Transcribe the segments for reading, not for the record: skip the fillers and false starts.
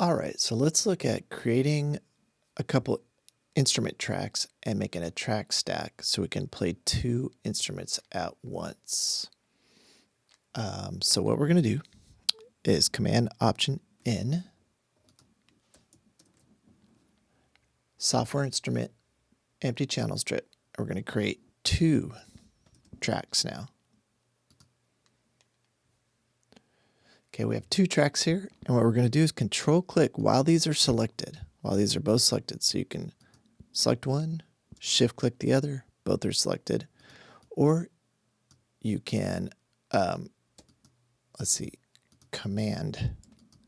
All right, so let's look at creating a couple instrument tracks and making a track stack so we can play two instruments at once. So what we're going to do is Command Option N, Software Instrument, Empty Channel Strip. We're going to create two tracks now. Okay, we have two tracks here, and what we're going to do is Control click while these are selected, while these are both selected. So you can select one, Shift click the other, both are selected, or you can, let's see, Command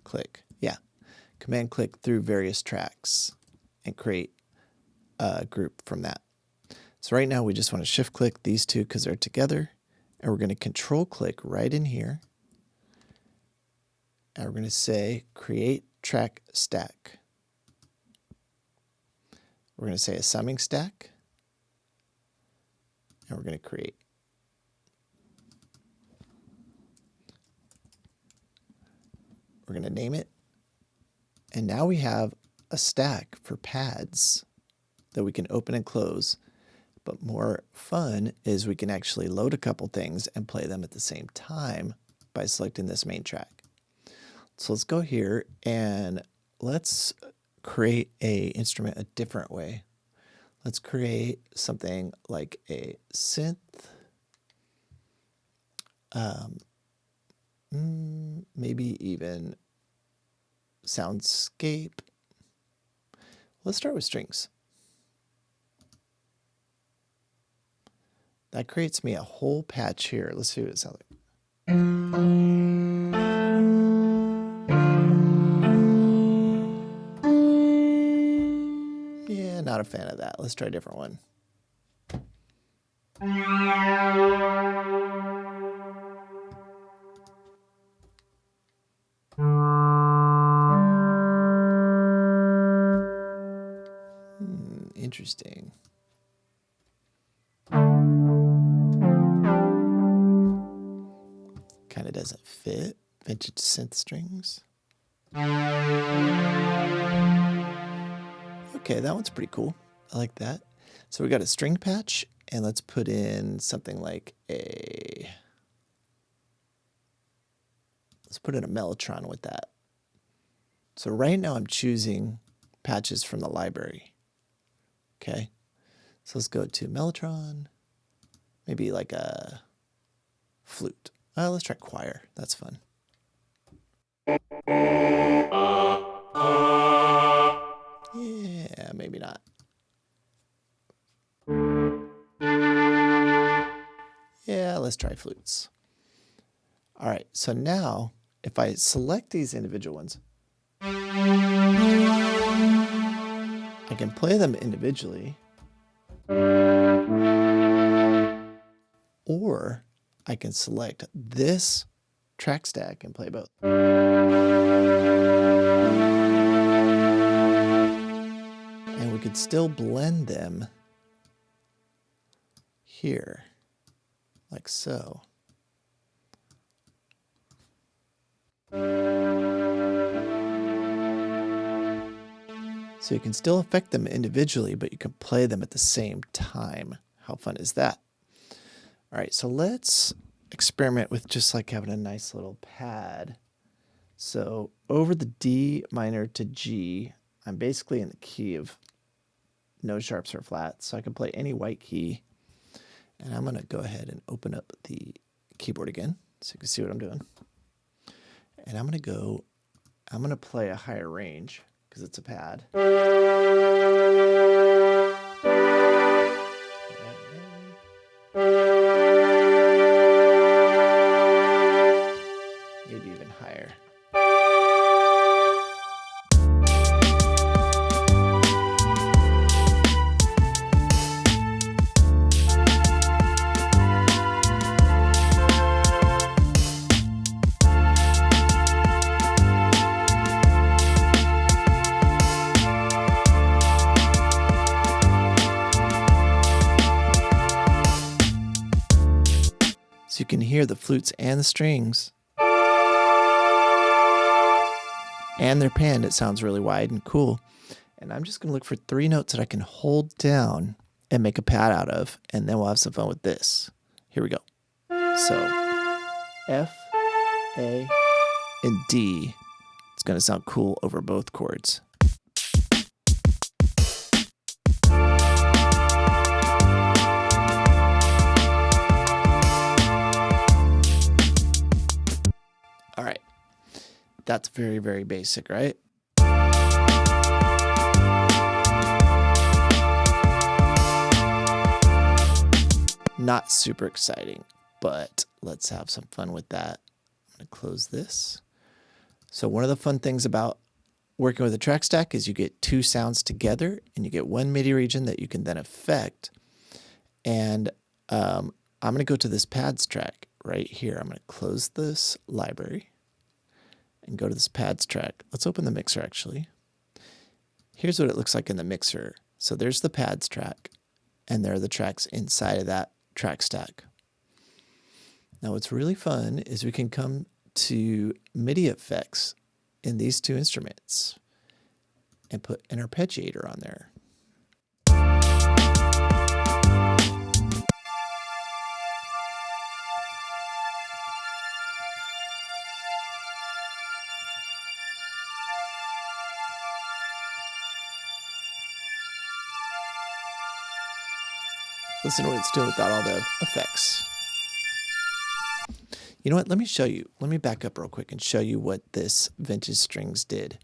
click. Yeah, Command click through various tracks and create a group from that. So right now we just want to Shift click these two because they're together, and we're going to Control click right in here. And we're going to say create track stack. We're going to say a summing stack. And we're going to create. We're going to name it. And now we have a stack for pads that we can open and close. But more fun is we can actually load a couple things and play them at the same time by selecting this main track. So let's go here and let's create a instrument a different way. Let's create something like a synth, maybe even soundscape. Let's start with strings. That creates me a whole patch here. Let's see what it sounds like. Yeah, not a fan of that. Let's try a different one. Interesting. Kind of doesn't fit. Vintage synth strings. Okay, that one's pretty cool. I like that. So we got a string patch, and let's put in something like let's put in a mellotron with that. So right now I'm choosing patches from the library. Okay, so let's go to mellotron, maybe like a flute. Let's try choir. That's fun. Yeah, maybe not. Yeah, let's try flutes. All right, so now if I select these individual ones, I can play them individually, or I can select this track stack and play both. And we could still blend them here, like so. So you can still affect them individually, but you can play them at the same time. How fun is that? All right, so let's experiment with just like having a nice little pad. So over the D minor to G, I'm basically in the key of no sharps or flats, so I can play any white key. And I'm going to go ahead and open up the keyboard again so you can see what I'm doing. And I'm going to play a higher range because it's a pad. Maybe even higher. So you can hear the flutes and the strings. and they're panned, it sounds really wide and cool. And I'm just going to look for 3 notes that I can hold down and make a pad out of, and then we'll have some fun with this. Here we go. So F, A, and D. It's going to sound cool over both chords. All right. That's very, very basic, right? Not super exciting, but let's have some fun with that. I'm going to close this. So one of the fun things about working with a track stack is you get 2 sounds together and you get 1 MIDI region that you can then affect. And I'm going to go to this pads track right here. I'm going to close this library and go to this pads track. Let's open the mixer actually. Here's what it looks like in the mixer. So there's the pads track, and there are the tracks inside of that track stack. Now what's really fun is we can come to MIDI effects in these 2 instruments and put an arpeggiator on there. Listen to what it's doing without all the effects. You know what? Let me show you. Let me back up real quick and show you what this Vintage Strings did.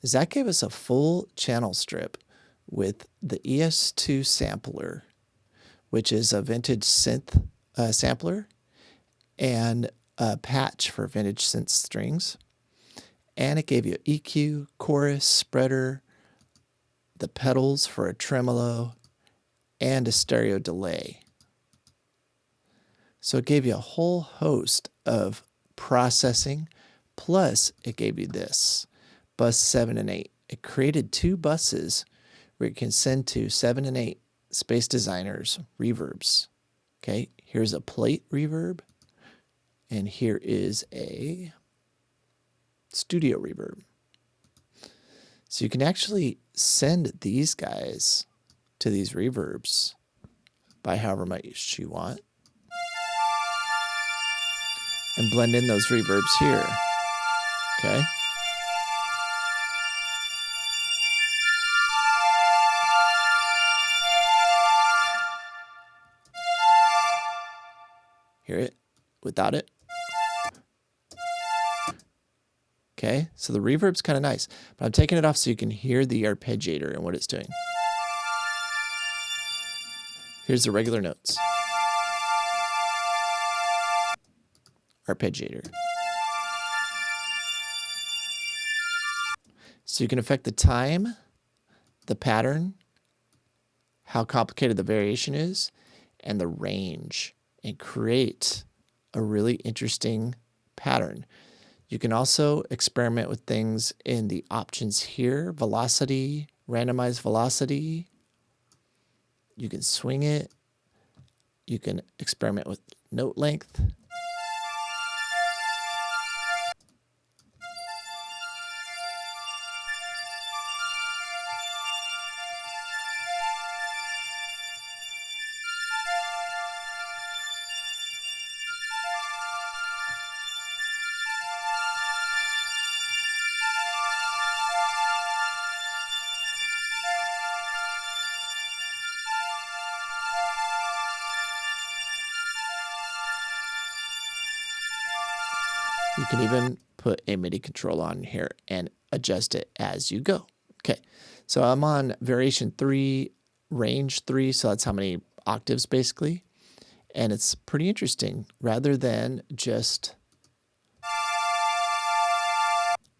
Is that gave us a full channel strip with the ES2 sampler, which is a vintage synth sampler, and a patch for vintage synth strings. And it gave you EQ, chorus, spreader, the pedals for a tremolo, and a stereo delay. So it gave you a whole host of processing, plus it gave you this, bus 7 and 8. It created 2 buses where you can send to 7 and 8 Space Designers reverbs. Okay, here's a plate reverb, and here is a studio reverb. So you can actually send these guys to these reverbs by however much you want, and blend in those reverbs here. Okay. Hear it without it. Okay, so the reverb's kind of nice, but I'm taking it off so you can hear the arpeggiator and what it's doing. Here's the regular notes. Arpeggiator. So you can affect the time, the pattern, how complicated the variation is, and the range, and create a really interesting pattern. You can also experiment with things in the options here, velocity, randomized velocity. You can swing it. You can experiment with note length. You can even put a MIDI control on here and adjust it as you go. Okay, so I'm on variation 3, range 3, so that's how many octaves basically. And it's pretty interesting. Rather than just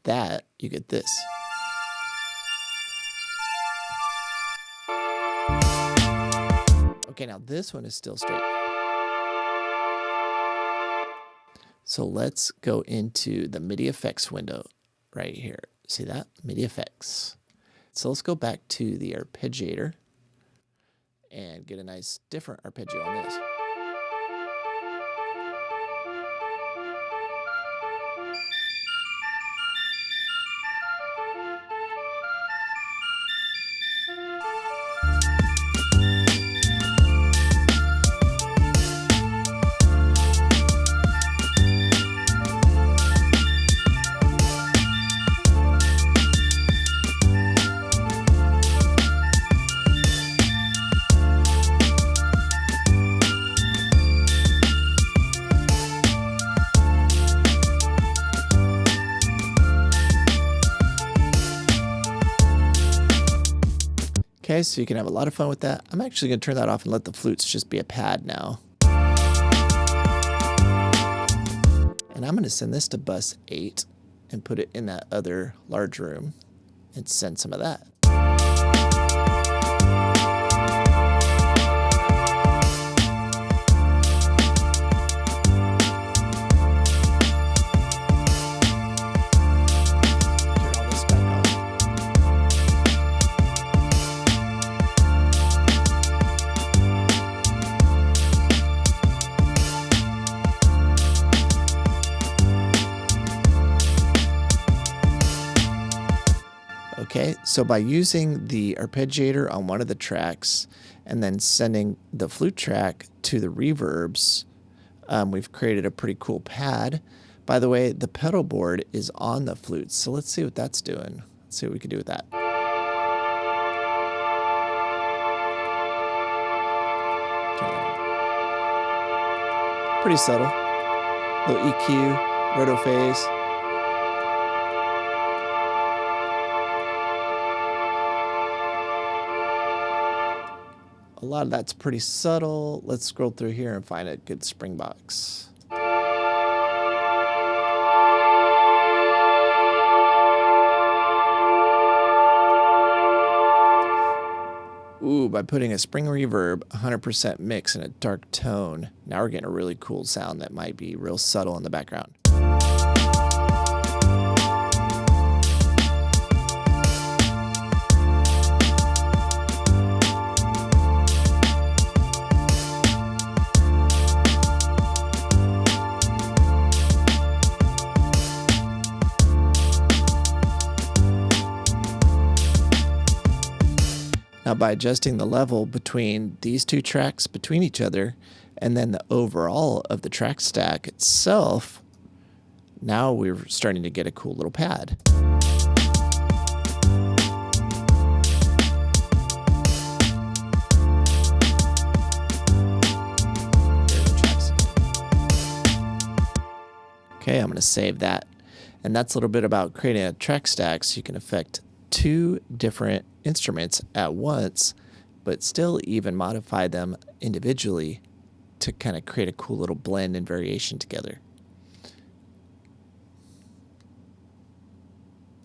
that, you get this. Okay, now this one is still straight. So let's go into the MIDI effects window right here. See that? MIDI effects. So let's go back to the arpeggiator and get a nice different arpeggio on this. Okay, so you can have a lot of fun with that. I'm actually going to turn that off and let the flutes just be a pad now. And I'm going to send this to bus 8 and put it in that other large room and send some of that. Okay, so by using the arpeggiator on one of the tracks and then sending the flute track to the reverbs, we've created a pretty cool pad. By the way, the pedal board is on the flute, so let's see what that's doing. Let's see what we can do with that. Pretty subtle. Little EQ, roto phase. A lot of that's pretty subtle. Let's scroll through here and find a good spring box. Ooh, by putting a spring reverb, 100% mix in a dark tone, now we're getting a really cool sound that might be real subtle in the background. Now by adjusting the level between these two tracks between each other and then the overall of the track stack itself, now we're starting to get a cool little pad. Okay, I'm going to save that. And that's a little bit about creating a track stack so you can affect two different instruments at once, but still even modify them individually to kind of create a cool little blend and variation together.